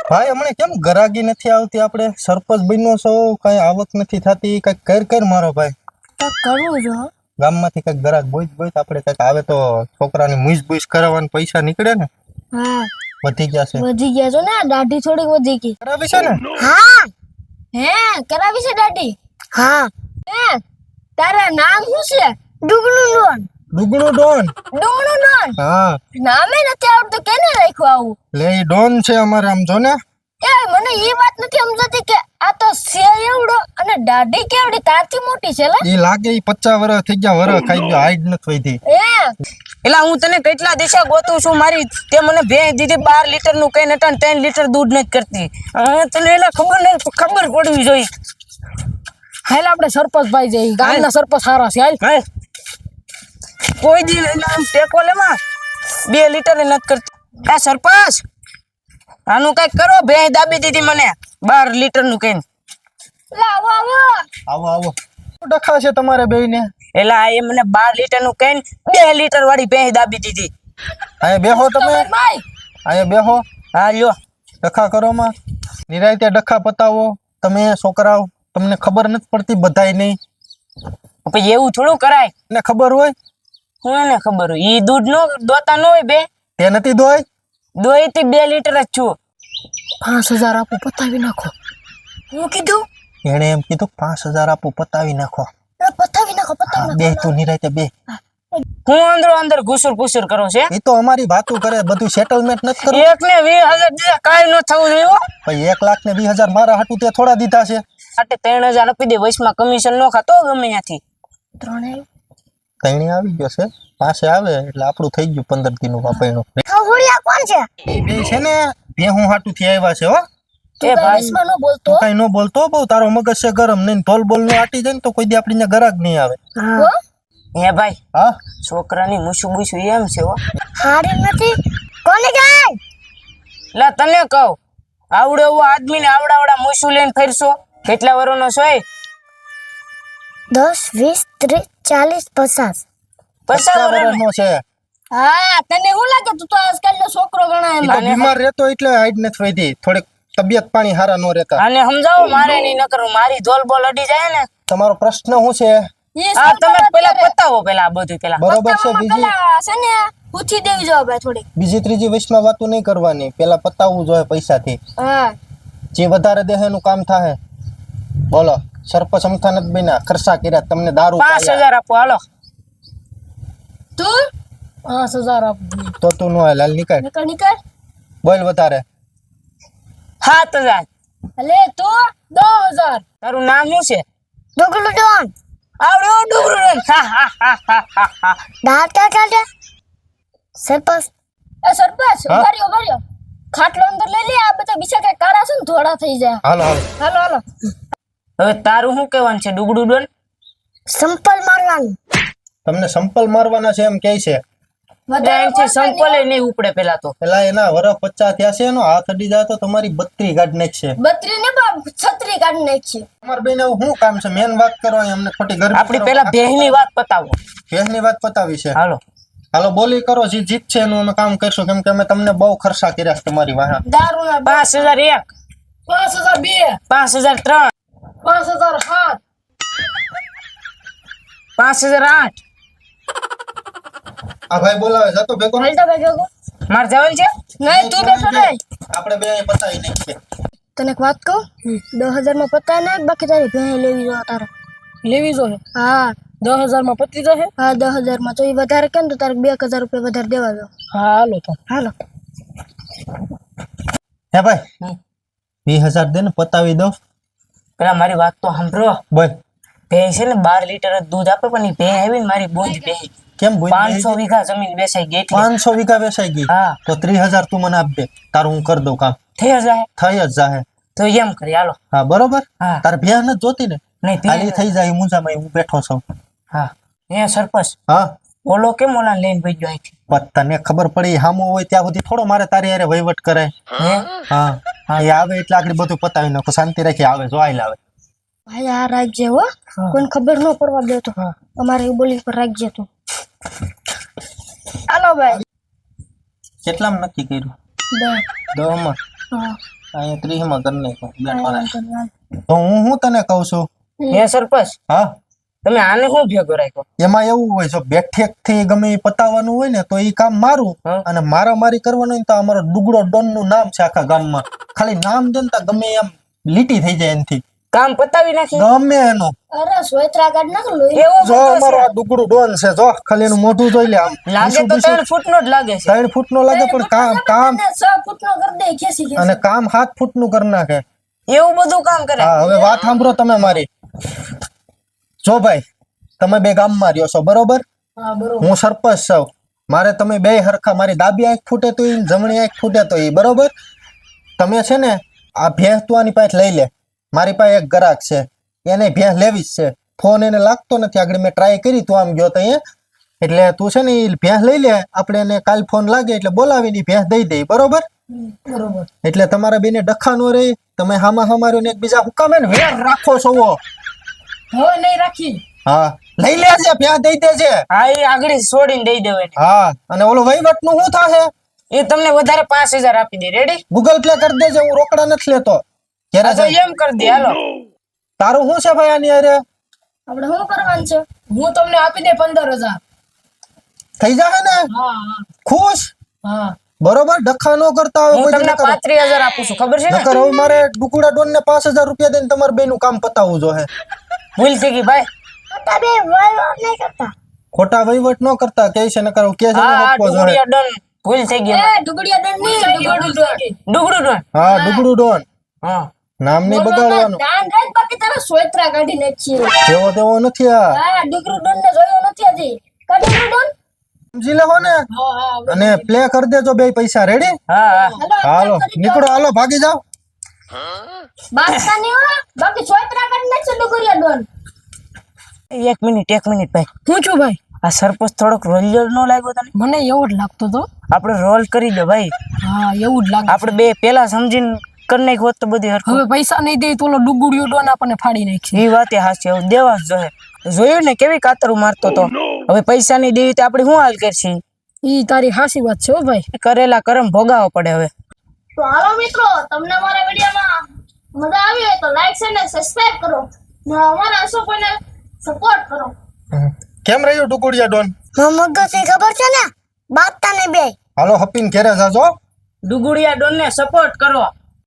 ભાઈ હમણાં કેમ ગરાગી નથી આવતી? આપણે સરપંચ બન્યો છો, કઈ આવક નથી થતી, કઈક કર મારો ભાઈ. તો કરવું જો. ગામમાંથી કઈક ગરાક બોઈ આપણે કઈક આવે તો છોકરાની મુઈસ કરાવવાના પૈસા નીકળે ને. હા વધી ગયા છે. વધી ગયા છો ને, દાઢી થોડીક વધી ગઈ. કરાવી છે ને? હા હે કરાવી છે દાઢી. હા હે તારા નામ શું છે? ડુગણું ડોન. ડુગણું ડોન. ડુગણું ડોન. હા નામે નથી આવડતું, કેને રાખ્યું આવું? લે ઈ ડોન છે અમારે, આમ જો ને. એ મને એ વાત નથી સમજાતી કે આ તો છે એવડો અને દાઢી કેવડી તારથી મોટી છે લે. ઈ લાગે ઈ 50 વર્ષ થઈ ગયા, વર્ષ ખાઈ ગયો, હાઈટ નથી વધી. એલા હું તને કેટલા દિવસે ગોતું છું, મારી તે મને ભેંસ દીધી 12 લીટર નું કઈ નટન 3 લીટર દૂધ નથી કરતી. તને એલા ખબર પડવી જોઈએ. હાલ આપણે સરપંચ ભાઈ જઈ, ગામના સરપંચ સારા છે. હાલ કોઈ દી આમ ટેકો લેમાં 2 લીટર નથી કરતી. આ સરપંચ આનું કઈક કરો, ભેંસ દાબી દીધી મને 12 લીટર નું કઈ. આવો આવો આવો આવો. શું ડખા છે તમારે બેયને? એલા એ મને 12 લીટર નું કઈ 2 લીટર વાળી ભેંસ દાબી દીધી. અહીંયા બેહો તમે, ભાઈ. અહીંયા બેહો. હા લ્યો ડખા કરો માં, નિરાયતે ડખા પતાવો. તમે છોકરાઓ, તમને ખબર નથી પડતી બધાય નહીં. પછી એવું થોડું કરાય. એને ખબર હોય, હું એને ખબર હોય ઈ દૂધ નો દોતા ન હોય બે તે નથી દોય. દોઈ થી 2 લીટર જ છું. 5000 આપો પતાવી નાખો. હું કીધું? એને એમ કીધું 5000 આપું પતાવી નાખો. પતાવી નાખો. બે તું નિરાયતે બે. હું અંદર ઘુસુર પુસુર કરું છે. એ તો અમારી વાતો કરે, બધું સેટલમેન્ટ નથી કરવું. એક ને 20000 દીધા, કાઈ ન થવું જોઈએ હો. ભાઈ 1 લાખ ને 20,000 મારા હાટું તે થોડા દીધા છે. આટે 3000 આપી દે, વચમાં કમિશન નો ખાતો ગમે ત્યાંથી. 3 તૈણી આવી ગયો છે, પાસે આવે એટલે આપણું થઈ ગયું 15 દિનનું વાપરનું. ખવડિયા કોણ છે? એ બે છે ને ભેહું હાટું થી આવ્યા છે હો. એ ભાઈ નો બોલતો. તું કઈ ન બોલતો, બહુ તારો મગજ છે ગરમ. નહીં ઢોલ બોલ નો આટી જાય ને તો કોઈ દી આપણી ત્યાં ગરાક નહીં આવે. હે ભાઈ હા છોકરાની મુસુ મુસુ એમ છે હો. હારી નથી કોને જાય? લા તને કહું, આવડે એવો આદમી ને આવડા મુસુ લઈને ફરશો? કેટલા વર્ષનો છો? 10 20 30 40 50. 50 વર્ષનો નો છે. હા તને શું લાગે? તું તો આજકાલનો છોકરો ગણાય. ઈ તો બીમાર રહેતો એટલે હાઈટ નથી વધી. થોડીક તબિયત પાણી હારા નો રહેતા. આને સમજાવો, મારે નહીં ન કરું. મારી ધોલ બોલ અડી જાય ને. તમારો પ્રશ્ન શું છે? આ તમે પેલા પતાવો, પેલા આ બધું પેલા. બરોબર છે. બીજી છે ને પૂછી દેવી જો ભાઈ થોડી. બીજી ત્રીજી વયસમાં વાતો નહીં કરવાની, પેલા પતાવવું જોઈએ પૈસાથી. હા જે વધારે દેહ એનું કામ થાય. બોલો સરપંચ અમથા નથી બન્યા, ખર્ચા કર્યા, તમને દારૂ 5000 આપો હાલો. તું 5000 આપ. તો તું નો હાલ નીકળ. નીકળ. બોલ વધારે. 7000. અલે તું 10000. તારું નામ શું છે? ડુગલું ડોન. આવડો ડુગરું. હા. દાંતા કાઢે. સરપંચ સરપંચ ઉભાર્યો. ખાટલો અંદર લઈ લે. આ બધા બીજા કઈ કાળા છે ને ધોળા થઈ જાય. હાલો. હવે તારું શું કહેવાનું છે ડુગડું ડોન? સંપલ મારવાનું. તમને સંપલ મારવાના છે એમ કહે છે. અહીંથી સંપલે નહીં ઉપડે પેલા તો. પેલા એના વરસ 50 થયા છે, એનો હાથ અડી જાય તો તમારી 32 ગાઢ નાખશે. 32 ને 36 કાઢી નાખી. તમાર બેન એવું શું કામ છે? મેન વાત કરો, અમને ખોટી ગરમી. આપડી પેલા ભેહની વાત પતાવો. ભેહની વાત પતાવી છે. હાલો બોલી કરો. જે જીત છે એનું અમે કામ કરશું, કેમ કે અમે તમને બહુ ખર્ચા કર્યા છે તમારી વાહે. દારૂના 5001 5002 5003 5007 5008. આ ભાઈ બોલાવે, જતો ભેગો. હાલતા ભાઈ માર જવાનું છે? નહીં તું બેઠો રે. આપણે બે પતાવી નાખીએ. તને એક વાત કહું, 10000 માં પતાય નાખ, બાકી તારી ભેં લેવી જો તારે. લેવી જો? હા 10000 માં પતી જશે. હા 10000 માં તો એ વધારે કેમ તો તારે 2000 રૂપિયા વધારે દેવા દો. હાલો. હે ભાઈ 20000 દે ને પતાવી દો. પેલા મારી વાત તો સાંભળો. બોલ. ભેંસ છે ને 12 લીટર જ દૂધ આપે, પણ એ ભેંસ આવી ને મારી બોંજ ભેંસ. કેમ બોલ? 500 વીઘા જમીન વેચાઈ ગઈ. 500 વીઘા વેચાઈ ગઈ? હા. તો 30000 તું મને આપ દે, તારું હું કરી દઉં કામ. થઈ જાય થઈ જ જાહે. તો એમ કરી હાલો. હા બરોબર. હા. તારે ભેહ નથી જોતી ને? નહીં ખાલી થઈ જાય મુંજામાં, હું બેઠો છું. હા એ સરપંચ હા ઓલો કેમ ઓલા લઈને ભઈ ગયો અહીંથી? પણ તને ખબર પડી હામો હોય ત્યાં સુધી થોડો મારે તારી હારે વહીવટ કરાય. હા એ આવે એટલે આગળ બધું પતાવી નાખો, શાંતિ રાખી આવે જો આઈ લાવે. ભાઈ આ રાખજે હો, કોઈને ખબર ન પડવા દેતો. અમારે બોલી પર રાખજે તું. હાલો ભાઈ. કેટલામાં નક્કી કર્યું? 10. 10 માં. હા અહીંયા 30 માં કરી નાખો બેઠો તો હું તને કહું છું હે સરપંચ હા તમે આને શું ભેગો રાખ્યો? એમાં એવું હોય જો બેઠેક થી ગમે ઈ પતાવવાનું હોય ને તો ઈ કામ મારું હા. અને મારામારી કરવાનું હોય ને તો અમારો ડુગડો ડોન નું નામ છે આખા ગામમાં. ખાલી નામ જનતા ગમે એમ લીટી થઈ જાય એનથી કામ પતાવી નાખી ગમે એનું. અરે સોયત્રા કાઢ નાખ લોહી એવો જો બધો અમારો આ ડુગડું ડોન છે જો ખાલી એનું મોઢું જોઈ લે આમ લાગે તો 3 ફૂટનો જ લાગે છે. 3 ફૂટ નો લાગે પણ કામ 6 ફૂટનો કરી દે ખેસી અને કામ 7 ફૂટ નું કરી નાખે. એવું બધું કામ કરે. હા હવે વાત સાંભળો તમે મારી. જો ભાઈ તમે બે ગામમાં રહ્યો છો બરોબર, હા બરોબર હું સરપંચ છું. મારે તમે બે હરખા, મારી ડાબી આંખ ફૂટે તો ઈ જમણી આંખ ફૂટે તો ઈ બરોબર. તમે છે ને આ ભેંસ તું આની પાસે લઈ લે. મારી પાસે એક ગ્રાહક છે એને ભેંસ લેવી જ છે. ફોન એને લાગતો નથી, આગળ મેં ટ્રાય કરી તું આમ ગયો તો એટલે તું છે ને ઈ ભેંસ લઈ લે. આપણે એને કાલ ફોન લાગે એટલે બોલાવીને ભેંસ દઈ દઈ બરોબર. બરોબર એટલે તમારા બેને ડખા નો રહી. તમે હામા હામાર્યો ને એકબીજા હુકામે ને વેર રાખો છો. હવે નહીં રાખી હા લઈ લેજે ભેંસ દઈ દેજે. હા એ આગળ છોડીને દઈ દેવે ને. હા અને ઓલો વહીવટ નું શું થાશે? એ તમને વધારે 5000 આપી દે. રેડી? ગૂગલ પે કરી દેજે, હું રોકડા નથી લેતો. ક્યારે તો જાય? એમ કરી દે. હાલો તારું શું છે ભાઈ આની અરે? આપણે શું કરવાનું છે? હું તમને આપી દે 15000. થઈ જાય ને? હા ખુશ? હા બરોબર, ડખા નો કરતા આવે હું કોઈ તમને દી નકર. 35000 આપું છું, ખબર છે ને? નકર હવે મારે ડુકુડા ડોન ને 5000 રૂપિયા દઈને તમારે બેનું કામ પતાવવું જોઈએ. ભૂલ થઈ ગઈ ભાઈ. મોટા બે વહીવટ નહીં કરતા. ખોટા વહીવટ ન કરતા કે છે, નકર કે છે ને હા આપવો જોઈએ. ડુગડિયા ડન ભૂલ થઈ ગઈ. એ ડુગડિયા દંડ નહીં ડુગડું ડન. હા ડુગડું ડોન હા નામ નહીં બગાડવાનું. દાન રાખ, બાકી તારા સોયત્રા કાઢી નાખીએ. જેવો તેવો નથી આ. હા ડુગરું ડોન ને જોયો નથી હજી. કા ડુગરું ડોન? સમજી લેવો ને. હા હા અને પ્લે કરી દેજો બે પૈસા. રેડી? હા હા હાલો નીકળો, હાલો ભાગી જાઓ. બાદશાહ નહીં હો, બાકી સોયત્રા કાઢી નાખશે ડુગરિયા ડોન. એક મિનિટ ભાઈ. હું છું ભાઈ? આ સરપંચ થોડોક રોલિયર નો લાગ્યો તને? મને એવું જ લાગતો તો. આપણે રોલ કરી દો ભાઈ. હા એવું જ લાગે. આપણે બે પેલા સમજીને કરી નાખ હોત તો બધી હરખું. હવે પૈસા નહીં દે તો ઓલો ડુગુડિયો ડોન આપણને ફાડી નાખશે. એ વાતે હાચી, હવે દેવા જ જોઈએ. જોયું ને કેવી કાતરું મારતો તો. હવે પૈસા નહીં દેવી તો આપણે શું હાલ કરશી? ઈ તારી હાસી વાત છે હો ભાઈ. કરેલા કરમ ભોગાવો પડે હવે. તો હાલો મિત્રો, તમને અમારા વિડીયોમાં મજા આવી હોય તો લાઈક અને સબસ્ક્રાઇબ કરો ને અમારા અશોકને સપોર્ટ કરો. કેમ રહ્યું ડુકુડિયા ડોન? મગજ ખબર છે ને, બાતતા ને બે. હાલો હપીને ઘેરે જાજો. ડુગુડિયા ડોન ને સપોર્ટ કરો.